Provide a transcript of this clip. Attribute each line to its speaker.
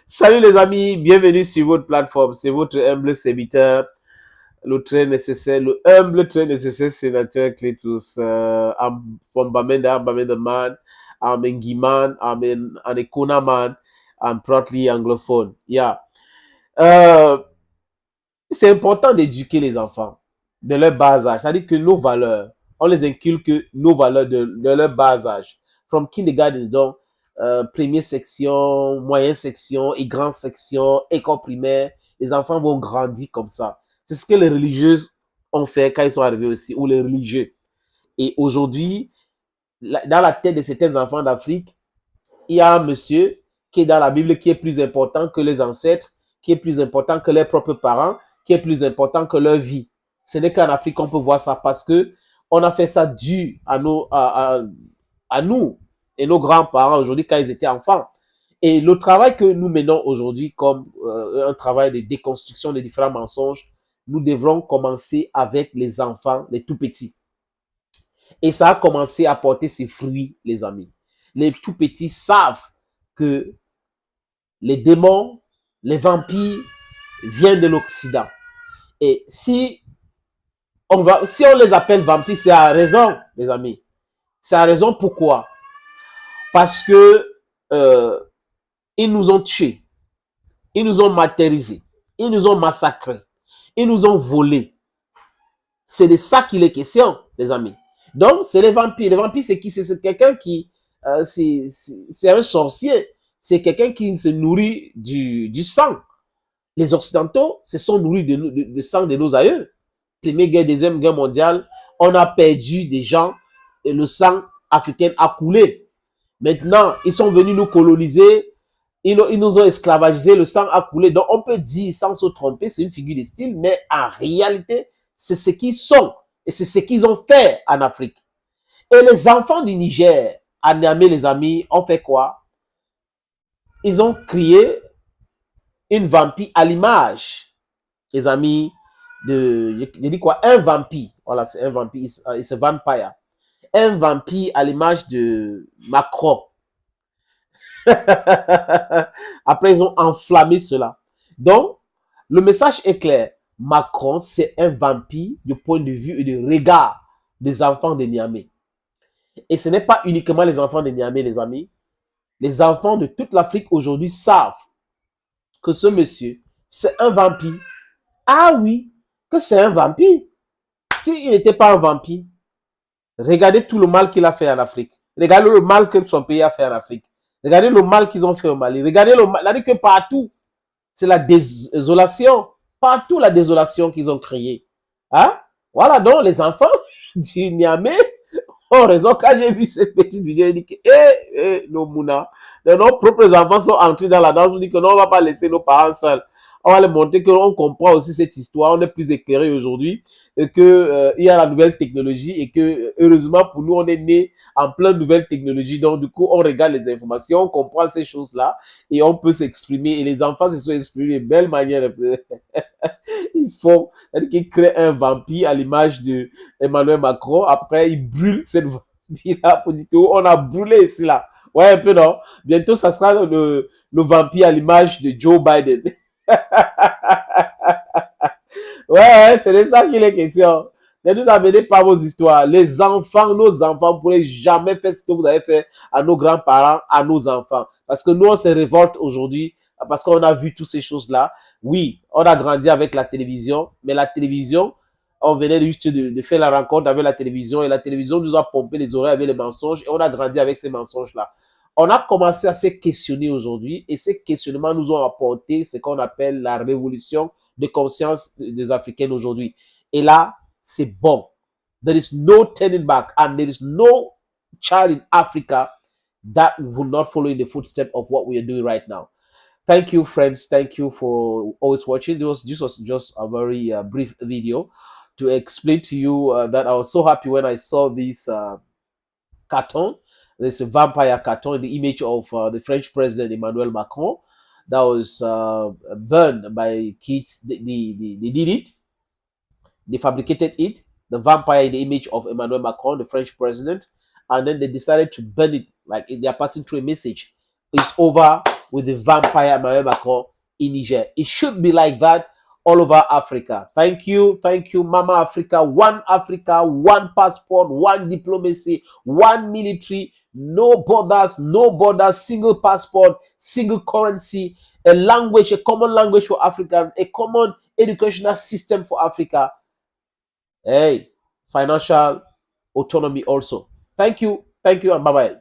Speaker 1: Salut les amis, bienvenue sur votre plateforme. C'est votre humble serviteur, le très nécessaire, le humble très nécessaire sénateur Clétus. From Bamenda, Bamenda man, I'm Engiman, I'm an Ekona man, I'm proudly anglophone. Yeah. Euh, c'est important d'éduquer les enfants de leur bas âge. C'est-à-dire que nos valeurs, on les inculque nos valeurs de leur bas âge. From kindergarten, donc, première section, moyenne section et grande section, école primaire, les enfants vont grandir comme ça. C'est ce que les religieuses ont fait quand ils sont arrivés aussi, ou les religieux. Et aujourd'hui, dans la tête de certains enfants d'Afrique, il y a un monsieur qui est dans la Bible qui est plus important que les ancêtres, qui est plus important que les propres parents, qui est plus important que leur vie. Ce n'est qu'en Afrique qu'on peut voir ça parce que on a fait ça dû à nous et nos grands-parents aujourd'hui quand ils étaient enfants. Et le travail que nous menons aujourd'hui comme un travail de déconstruction des différents mensonges, nous devrons commencer avec les enfants, les tout petits. Et ça a commencé à porter ses fruits, les amis. Les tout petits savent que les démons, les vampires viennent de l'Occident. Et si on les appelle vampires, c'est à raison, les amis. C'est à raison pourquoi? Parce que ils nous ont tués, ils nous ont martyrisés, ils nous ont massacrés, ils nous ont volés. C'est de ça qu'il est question, les amis. Donc, c'est les vampires. Les vampires, c'est qui? C'est quelqu'un qui... c'est un sorcier. C'est quelqu'un qui se nourrit du sang. Les Occidentaux se sont nourris de sang de nos aïeux. Première guerre, deuxième guerre mondiale, on a perdu des gens et le sang africain a coulé. Maintenant, ils sont venus nous coloniser, ils nous ont esclavagisé, le sang a coulé. Donc, on peut dire, sans se tromper, c'est une figure de style, mais en réalité, c'est ce qu'ils sont et c'est ce qu'ils ont fait en Afrique. Et les enfants du Niger, à Niamey, les amis, ont fait quoi? Ils ont créé une vampire à l'image, les amis, je dis quoi? Un vampire. Voilà, c'est un vampire, c'est vampire. Un vampire à l'image de Macron. Après, ils ont enflammé cela. Donc, le message est clair. Macron, c'est un vampire du point de vue et du regard des enfants de Niamey. Et ce n'est pas uniquement les enfants de Niamey, les amis. Les enfants de toute l'Afrique aujourd'hui savent que ce monsieur, c'est un vampire. Ah oui, que c'est un vampire. S'il n'était pas un vampire, regardez tout le mal qu'il a fait en Afrique. Regardez le mal que son pays a fait en Afrique. Regardez le mal qu'ils ont fait au Mali. Regardez le mal. C'est-à-dire que partout, c'est la désolation. Partout, la désolation qu'ils ont créée. Hein? Voilà donc les enfants du Niamey ont raison. Quand j'ai vu cette petite vidéo, j'ai dit que nos Mouna, nos propres enfants sont entrés dans la danse. On dit que non, on ne va pas laisser nos parents seuls. On va les montrer qu'on comprend aussi cette histoire. On est plus éclairé aujourd'hui et que il y a la nouvelle technologie et que heureusement pour nous, on est né en plein nouvelle technologie. Donc du coup, on regarde les informations, on comprend ces choses-là et on peut s'exprimer. Et les enfants se sont exprimés de belle manière. Ils font, c'est-à-dire qu'ils créent un vampire à l'image de Emmanuel Macron. Après, ils brûlent cette vampire-là pour dire qu'on a brûlé ici là. Ouais, un peu non. Bientôt, ça sera le vampire à l'image de Joe Biden. Ouais, c'est de ça qu'il est question. Ne nous amenez pas vos histoires. Les enfants, nos enfants ne pourraient jamais faire ce que vous avez fait à nos grands-parents, à nos enfants. Parce que nous, on se révolte aujourd'hui parce qu'on a vu toutes ces choses-là. Oui, on a grandi avec la télévision, mais la télévision, on venait juste de faire la rencontre avec la télévision et la télévision nous a pompé les oreilles avec les mensonges et on a grandi avec ces mensonges-là. On a commencé à se questionner aujourd'hui et ces questionnements nous ont apporté ce qu'on appelle la révolution de conscience des Africains aujourd'hui. Et là, c'est bon. There is no turning back and there is no child in Africa that will not follow in the footsteps of what we are doing right now. Thank you, friends. Thank you for always watching. This was just a very brief video to explain to you that I was so happy when I saw this cartoon. There's a vampire cartoon in the image of the French president Emmanuel Macron that was burned by kids. They did it. They fabricated it. The vampire in the image of Emmanuel Macron, the French president, and then they decided to burn it like they are passing through a message. It's over with the vampire Emmanuel Macron in Niger. It should be like that all over Africa. Thank you, Mama Africa, one passport, one diplomacy, one military, no borders, single passport, single currency, a language, a common language for Africa, a common educational system for Africa. Hey, financial autonomy also. Thank you, and bye-bye.